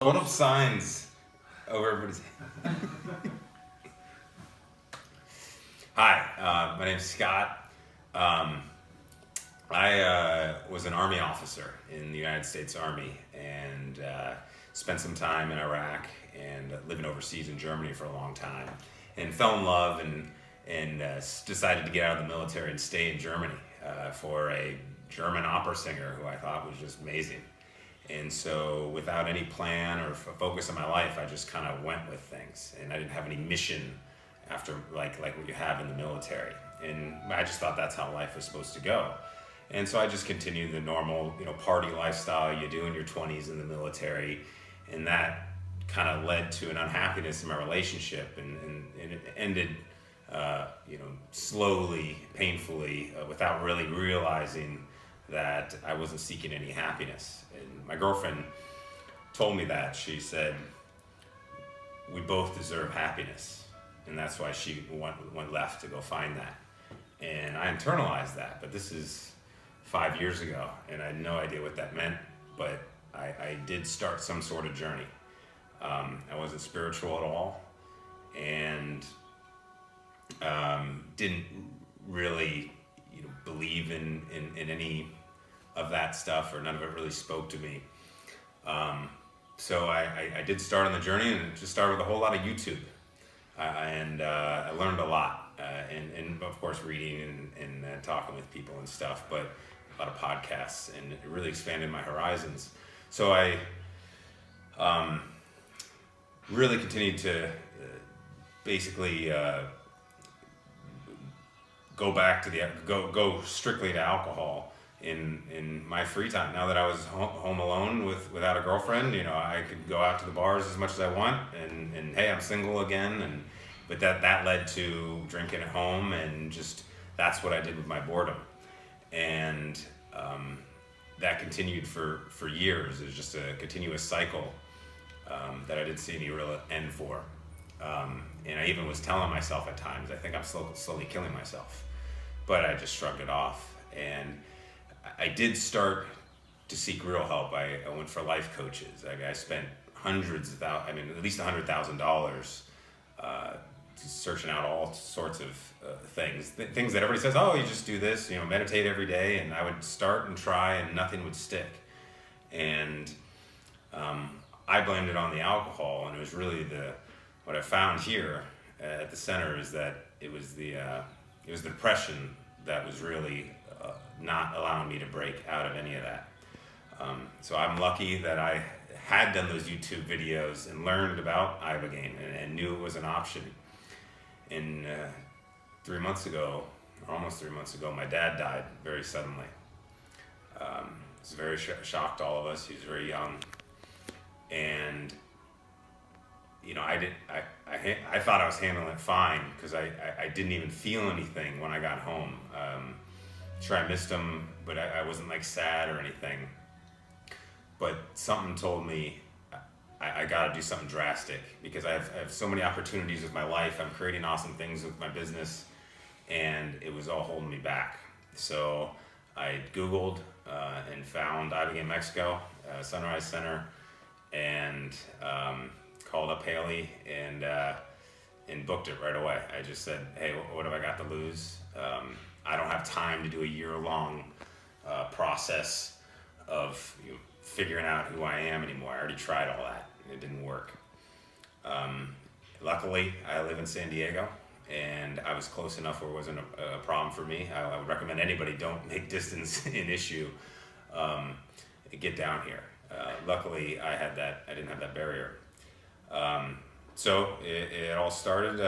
Hold up signs over everybody's head. Hi, my name's Scott. I was an Army officer in the United States Army and spent some time in Iraq and living overseas in Germany for a long time, and fell in love and decided to get out of the military and stay in Germany for a German opera singer who I thought was just amazing. And so without any plan or focus in my life, I just kind of went with things, and I didn't have any mission after like what you have in the military. And I just thought that's how life was supposed to go. And so I just continued the normal, party lifestyle you do in your 20s in the military, and that kind of led to an unhappiness in my relationship, and it ended, slowly, painfully, without really realizing that I wasn't seeking any happiness. And my girlfriend told me that. She said, we both deserve happiness. And that's why she went left to go find that. And I internalized that, but this is 5 years ago, and I had no idea what that meant, but I did start some sort of journey. I wasn't spiritual at all, and didn't really believe in any of that stuff, or none of it really spoke to me. So I did start on the journey, and it just started with a whole lot of YouTube. I learned a lot, and of course reading and talking with people and stuff, but a lot of podcasts, and it really expanded my horizons. So I really continued to basically go strictly to alcohol in my free time. Now that I was home alone without a girlfriend, I could go out to the bars as much as I want, and hey, I'm single again, but that led to drinking at home, and just that's what I did with my boredom, and that continued for years. It was just a continuous cycle that I didn't see any real end for. And I even was telling myself at times, I think I'm slowly killing myself. But I just shrugged it off. And I did start to seek real help. I went for life coaches. I spent at least $100,000 searching out all sorts of things that everybody says, oh, you just do this, meditate every day. And I would start and try, and nothing would stick. And I blamed it on the alcohol, and it was really what I found here at the center is that it was the depression that was really not allowing me to break out of any of that. So I'm lucky that I had done those YouTube videos and learned about Ibogaine and knew it was an option. And 3 months ago, or almost 3 months ago, my dad died very suddenly. It was very shocked all of us. He was very young, and I thought I was handling it fine because I didn't even feel anything when I got home. Sure, I missed him, but I wasn't sad or anything. But something told me I got to do something drastic, because I have so many opportunities with my life. I'm creating awesome things with my business, and it was all holding me back. So I Googled and found Ibogaine, Mexico, Sunrise Center, and called up Haley and booked it right away. I just said, hey, what have I got to lose? I don't have time to do a year-long process of figuring out who I am anymore. I already tried all that. It didn't work. Luckily, I live in San Diego, and I was close enough where it wasn't a problem for me. I would recommend anybody don't make distance an issue. Get down here. Luckily, I didn't have that barrier. So it all started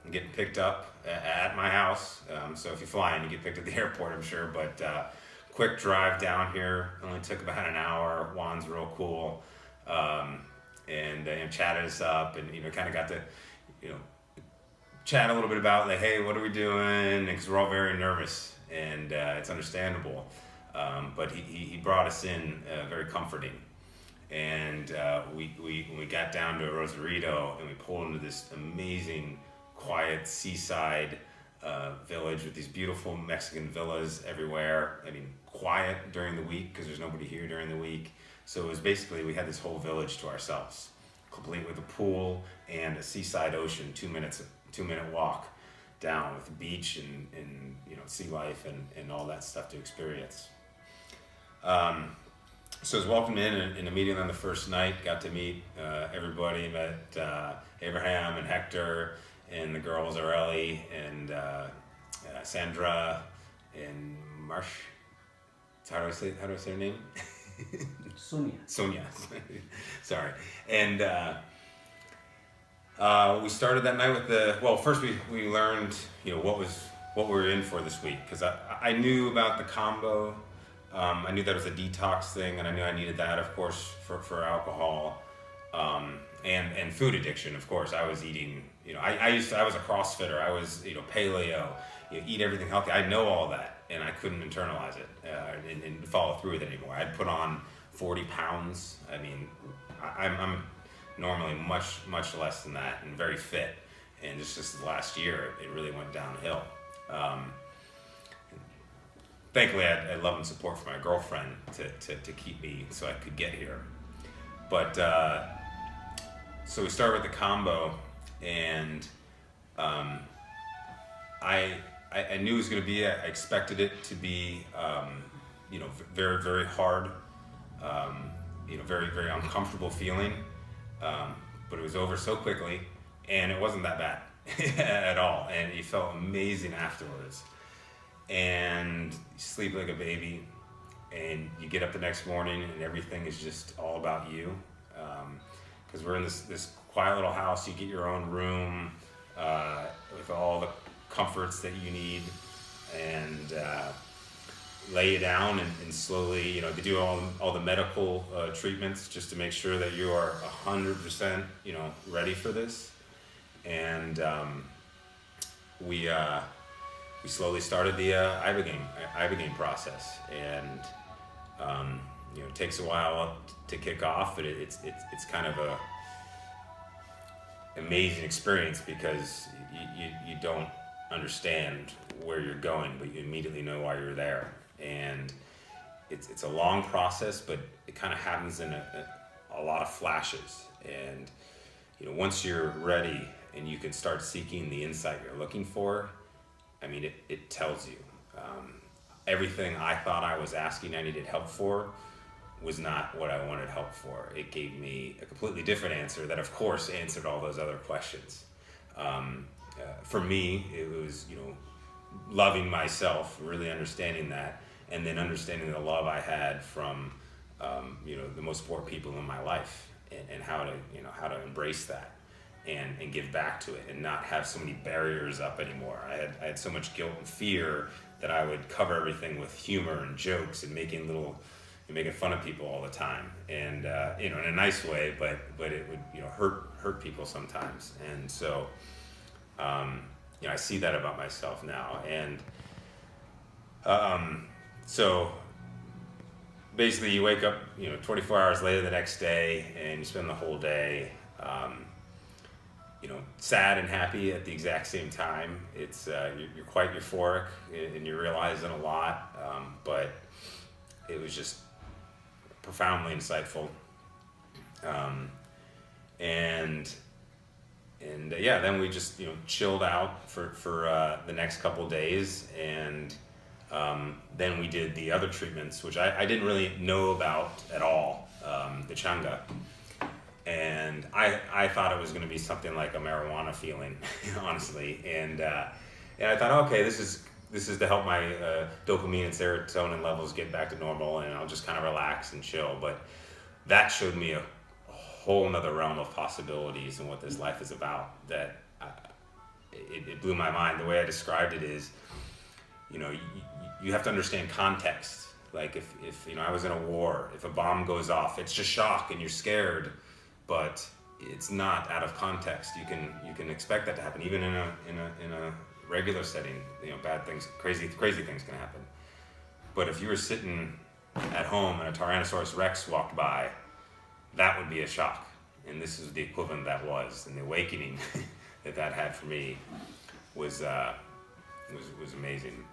getting picked up at my house. So if you fly in, you get picked at the airport, I'm sure. But quick drive down here, only took about an hour. Juan's real cool, and chatted us up, and kind of got to chat a little bit about hey, what are we doing? Because we're all very nervous, and it's understandable. But he brought us in very comforting. And when we got down to Rosarito, and we pulled into this amazing, quiet seaside village with these beautiful Mexican villas everywhere. I mean, quiet during the week because there's nobody here during the week. So it was basically, we had this whole village to ourselves, complete with a pool and a seaside ocean, 2-minute walk down with the beach and sea life and all that stuff to experience. So I was welcomed in, and immediately on the first night, got to meet everybody. Met Abraham and Hector and the girls, Aurelie and Sandra and Marsh. How do I say her name? Sonia. Sorry. And we started that night with first we learned what we were in for this week, because I knew about the combo. I knew that was a detox thing, and I knew I needed that, of course, for alcohol, and food addiction. Of course, I was eating. I was a CrossFitter. I was paleo. Eat everything healthy. I know all that, and I couldn't internalize it and follow through with it anymore. I'd put on 40 pounds. I mean, I'm normally much less than that and very fit, and just last year it really went downhill. Thankfully, I had love and support from my girlfriend to keep me so I could get here. But so we started with the combo, and I knew it was going to be. I expected it to be, very, very hard. Very, very uncomfortable feeling. But it was over so quickly, and it wasn't that bad at all. And you felt amazing afterwards. And you sleep like a baby, and you get up the next morning and everything is just all about you, because we're in this quiet little house. You get your own room with all the comforts that you need, and lay you down and slowly, they do all the medical treatments just to make sure that you are 100% ready for this. And we slowly started the Ibogaine process, and it takes a while to kick off, but it's kind of a amazing experience, because you don't understand where you're going, but you immediately know why you're there. And it's a long process, but it kind of happens in a lot of flashes. And once you're ready and you can start seeking the insight you're looking for, I mean, it tells you. Everything I thought I was asking I needed help for was not what I wanted help for. It gave me a completely different answer that, of course, answered all those other questions. For me, it was, loving myself, really understanding that, and then understanding the love I had from, the most important people in my life, and how to embrace that. And give back to it, and not have so many barriers up anymore. I had so much guilt and fear that I would cover everything with humor and jokes and making fun of people all the time, and in a nice way, but it would hurt people sometimes. And so I see that about myself now. And so basically, you wake up 24 hours later the next day, and you spend the whole day sad and happy at the exact same time. It's you're quite euphoric, and you're realizing a lot, but it was just profoundly insightful. Then we just chilled out for the next couple days, and then we did the other treatments, which I didn't really know about at all, the Changa. And I thought it was going to be something like a marijuana feeling, honestly. And I thought, okay, this is to help my dopamine and serotonin levels get back to normal, and I'll just kind of relax and chill. But that showed me a whole nother realm of possibilities and what this life is about. That it blew my mind. The way I described it is, you have to understand context. Like if I was in a war, if a bomb goes off, it's just shock and you're scared. But it's not out of context. You can expect that to happen, even in a regular setting. Bad things, crazy things can happen. But if you were sitting at home and a Tyrannosaurus Rex walked by, that would be a shock. And this is the equivalent that was. And the awakening that had for me was amazing.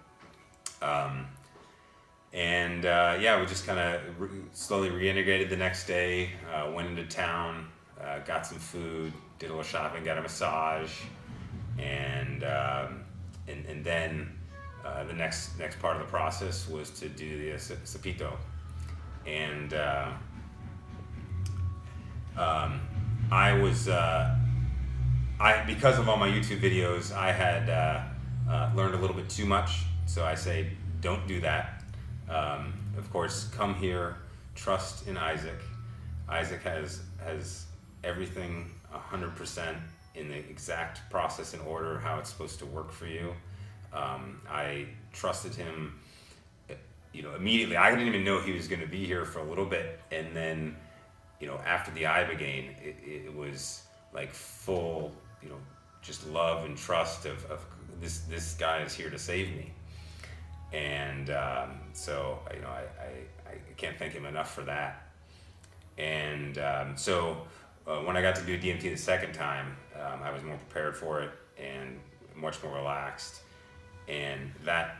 And we just kind of slowly reintegrated the next day. Went into town, got some food, did a little shopping, got a massage, and then the next part of the process was to do the sapito. And I was because of all my YouTube videos, I had learned a little bit too much. So I say, don't do that. Of course, come here, trust in Isaac. Isaac has everything 100% in the exact process and order how it's supposed to work for you. I trusted him, immediately. I didn't even know he was going to be here for a little bit, and then, after the Ibogaine, it was like full, just love and trust of this guy is here to save me. And so I can't thank him enough for that. And when I got to do DMT the second time, I was more prepared for it and much more relaxed. And that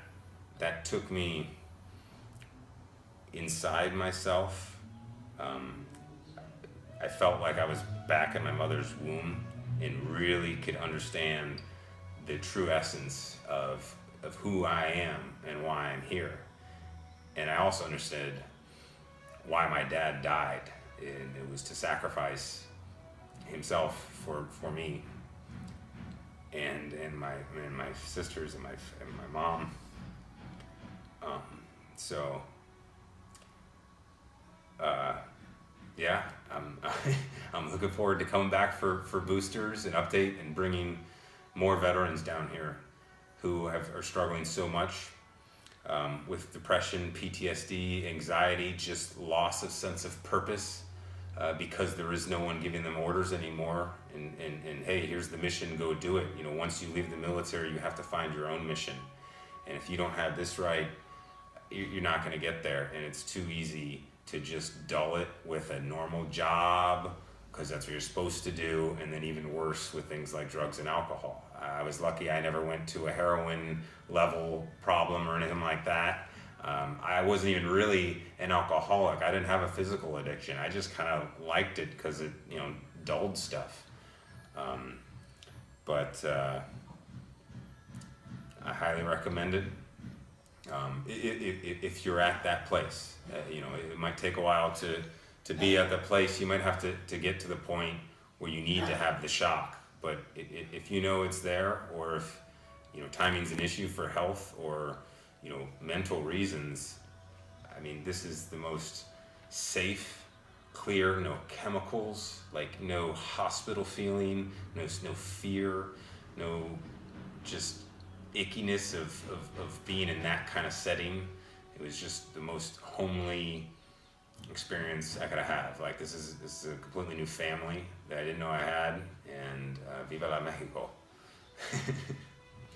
took me inside myself. I felt like I was back in my mother's womb and really could understand the true essence of who I am and why I'm here. And I also understood why my dad died. And it was to sacrifice himself for me and my sisters and my mom. I'm looking forward to coming back for boosters and update and bringing more veterans down here who are struggling so much with depression, PTSD, anxiety, just loss of sense of purpose because there is no one giving them orders anymore. And hey, here's the mission, go do it. Once you leave the military, you have to find your own mission. And if you don't have this right, you're not going to get there. And it's too easy to just dull it with a normal job because that's what you're supposed to do. And then even worse with things like drugs and alcohol. I was lucky I never went to a heroin level problem or anything like that. I wasn't even really an alcoholic. I didn't have a physical addiction. I just kind of liked it because it, dulled stuff. But I highly recommend it. If you're at that place, it might take a while to be at the place. You might have to get to the point where you need to have the shock. But if it's there, or if timing's an issue for health or mental reasons, I mean, this is the most safe, clear, no chemicals, like no hospital feeling, no fear, no just ickiness of being in that kind of setting. It was just the most homely experience I could have. Like this is a completely new family that I didn't know I had, and Viva la Mexico.